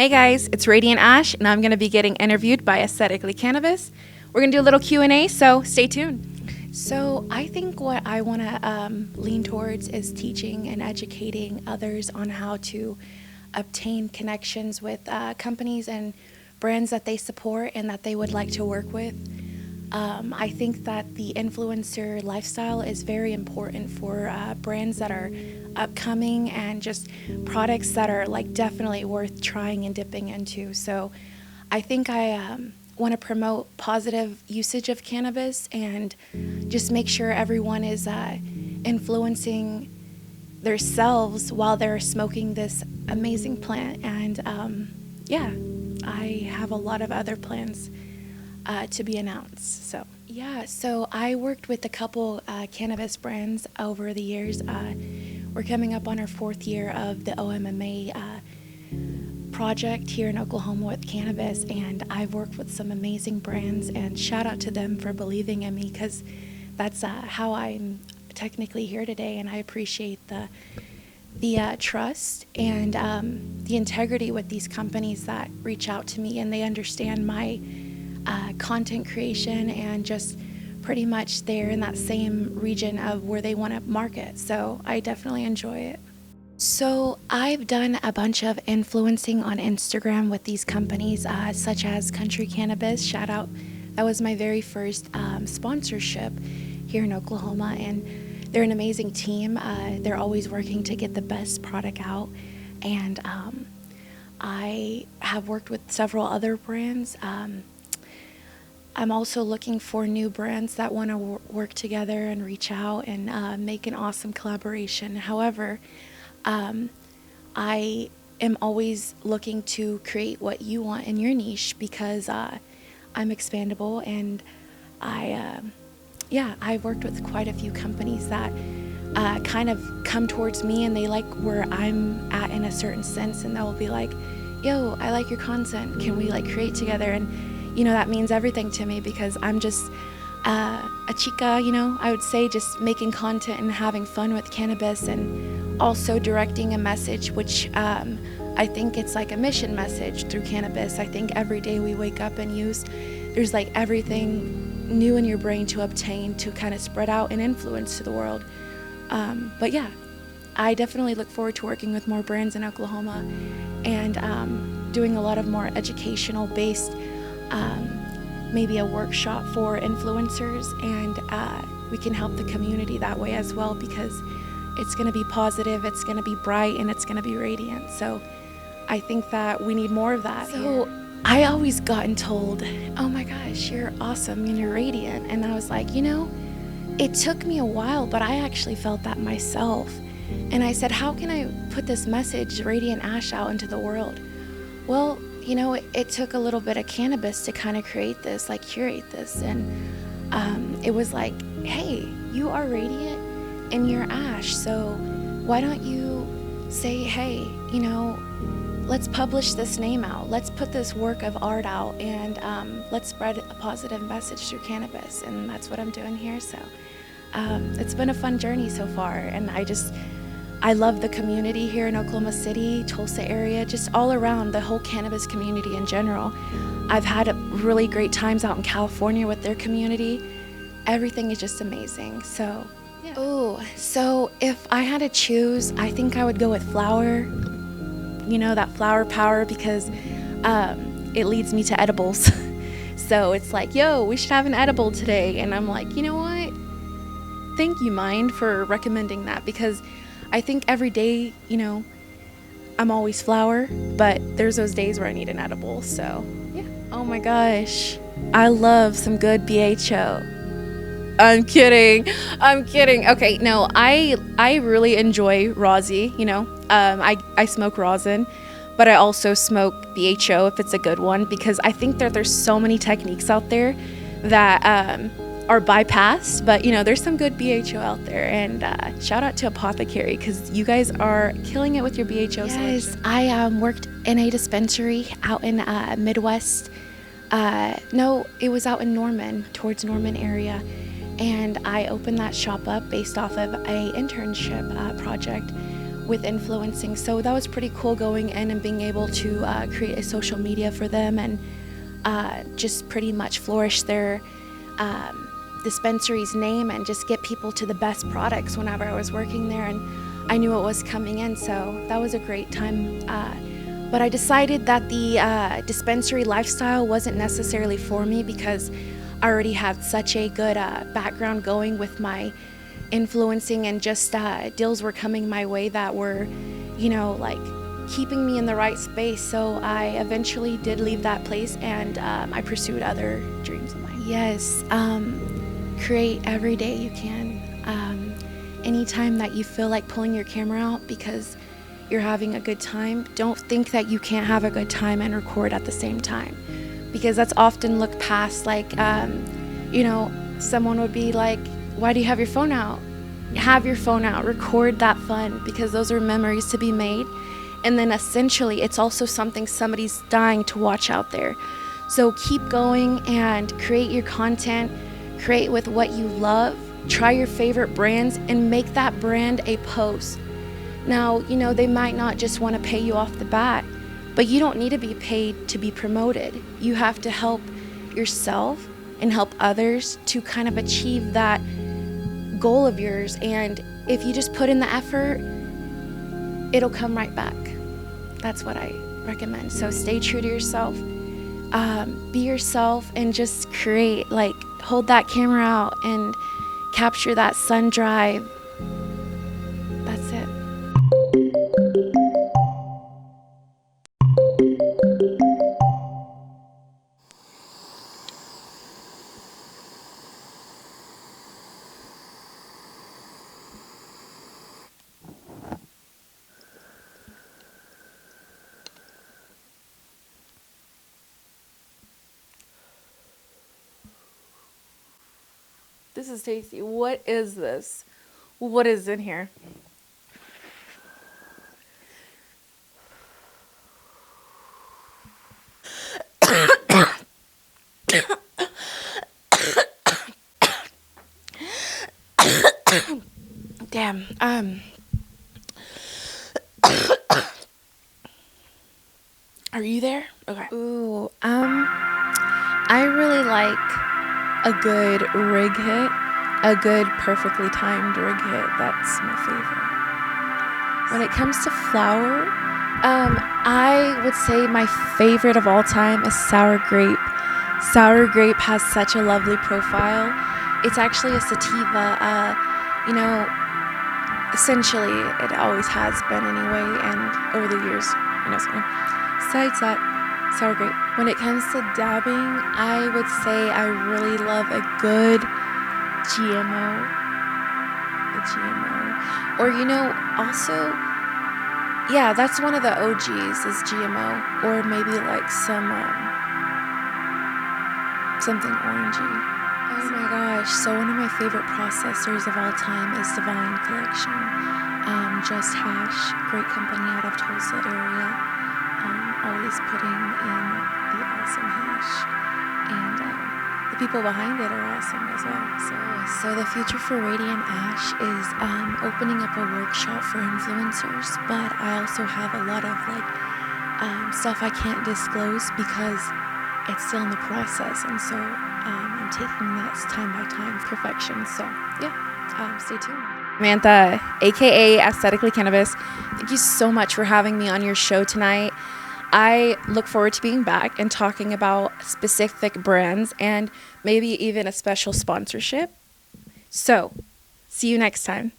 Hey guys, it's Radiant Ash, and I'm going to be getting interviewed by Aesthetically Cannabis. We're going to do a little Q&A, so stay tuned. So I think what I want to lean towards is teaching and educating others on how to obtain connections with companies and brands that they support and that they would like to work with. I think that the influencer lifestyle is very important for brands that are upcoming and just products that are like definitely worth trying and dipping into. So I think I want to promote positive usage of cannabis and just make sure everyone is influencing themselves while they're smoking this amazing plant. And I have a lot of other plans to be announced. So I worked with a couple cannabis brands over the years. We're coming up on our 4th year of the OMMA project here in Oklahoma with cannabis, and I've worked with some amazing brands, and shout out to them for believing in me, because that's how I'm technically here today, and I appreciate the trust and the integrity with these companies that reach out to me, and they understand my content creation and just pretty much they're in that same region of where they want to market. So I definitely enjoy it. So I've done a bunch of influencing on Instagram with these companies, such as Country Cannabis. Shout out. That was my very first sponsorship here in Oklahoma, and they're an amazing team. They're always working to get the best product out, and I have worked with several other brands. I'm also looking for new brands that want to work together and reach out and make an awesome collaboration. However, I am always looking to create what you want in your niche, because I'm expandable, and I've worked with quite a few companies that kind of come towards me and they like where I'm at in a certain sense, and they'll be like, yo, I like your content, can we like create together? And that means everything to me, because I'm just a chica, I would say, just making content and having fun with cannabis, and also directing a message, which I think it's like a mission message through cannabis. I think every day we wake up and there's like everything new in your brain to obtain to kind of spread out and influence to the world. But yeah, I definitely look forward to working with more brands in Oklahoma and doing a lot of more educational based maybe a workshop for influencers, and we can help the community that way as well, because it's going to be positive, it's going to be bright, and it's going to be radiant. So I think that we need more of that. So I always gotten told, oh my gosh, you're awesome and you're radiant. And I was like, it took me a while, but I actually felt that myself. And I said, how can I put this message, Radiant Ash, out into the world? Well, it took a little bit of cannabis to kind of create this, like curate this. And it was like, hey, you are radiant and you're ash. So why don't you say, hey, let's publish this name out. Let's put this work of art out, and let's spread a positive message through cannabis. And that's what I'm doing here. So it's been a fun journey so far. And I love the community here in Oklahoma City, Tulsa area, just all around the whole cannabis community in general. I've had really great times out in California with their community. Everything is just amazing. So, yeah. Oh, so if I had to choose, I think I would go with flower. That flower power, because it leads me to edibles. So it's like, yo, we should have an edible today. And I'm like, you know what? Thank you, Mind, for recommending that, because I think every day, I'm always flower, but there's those days where I need an edible. So, yeah. Oh my gosh. I love some good BHO. I'm kidding. Okay, no, I really enjoy rosin, I smoke rosin, but I also smoke BHO if it's a good one, because I think that there's so many techniques out there that are bypassed, but there's some good BHO out there, and shout out to Apothecary, because you guys are killing it with your BHO selection. I worked in a dispensary out in Midwest. No, it was out in Norman, towards Norman area, and I opened that shop up based off of a internship project with influencing. So that was pretty cool, going in and being able to create a social media for them and just pretty much flourish their dispensary's name and just get people to the best products whenever I was working there, and I knew it was coming in, so that was a great time. But I decided that the dispensary lifestyle wasn't necessarily for me because I already had such a good background going with my influencing, and just deals were coming my way that were, like keeping me in the right space. So I eventually did leave that place, and I pursued other dreams of mine. Yes, create every day you can. Anytime that you feel like pulling your camera out because you're having a good time, don't think that you can't have a good time and record at the same time, because that's often looked past. Like, someone would be like, why do you have your phone out? Have your phone out, record that fun, because those are memories to be made. And then essentially it's also something somebody's dying to watch out there. So keep going and create your content, create with what you love, try your favorite brands and make that brand a post. Now, they might not just want to pay you off the bat, but you don't need to be paid to be promoted. You have to help yourself and help others to kind of achieve that goal of yours. And if you just put in the effort, it'll come right back. That's what I recommend. So stay true to yourself, be yourself, and just create. Like, hold that camera out and capture that sun drive. That's it. This is tasty. What is this? What is in here? Damn. Are you there? Okay. Ooh. I really like a good rig hit, a good perfectly timed rig hit. That's my favorite. When it comes to flower, I would say my favorite of all time is sour grape. Sour grape has such a lovely profile. It's actually a sativa. Essentially, it always has been anyway, and over the years, besides that, sour grape. When it comes to dabbing, I would say I really love a good GMO. A GMO. Or, also, yeah, that's one of the OGs is GMO. Or maybe like something orangey. Oh my gosh, so one of my favorite processors of all time is Divine Collection. Just hash, great company out of Tulsa area. Always putting in the awesome hash, and the people behind it are awesome as well. So the future for Radiant Ash is opening up a workshop for influencers, but I also have a lot of stuff I can't disclose because it's still in the process, and so I'm taking this time by time perfection. So yeah, stay tuned. Samantha, aka Aesthetically Cannabis, thank you so much for having me on your show tonight. I look forward to being back and talking about specific brands and maybe even a special sponsorship. So, see you next time.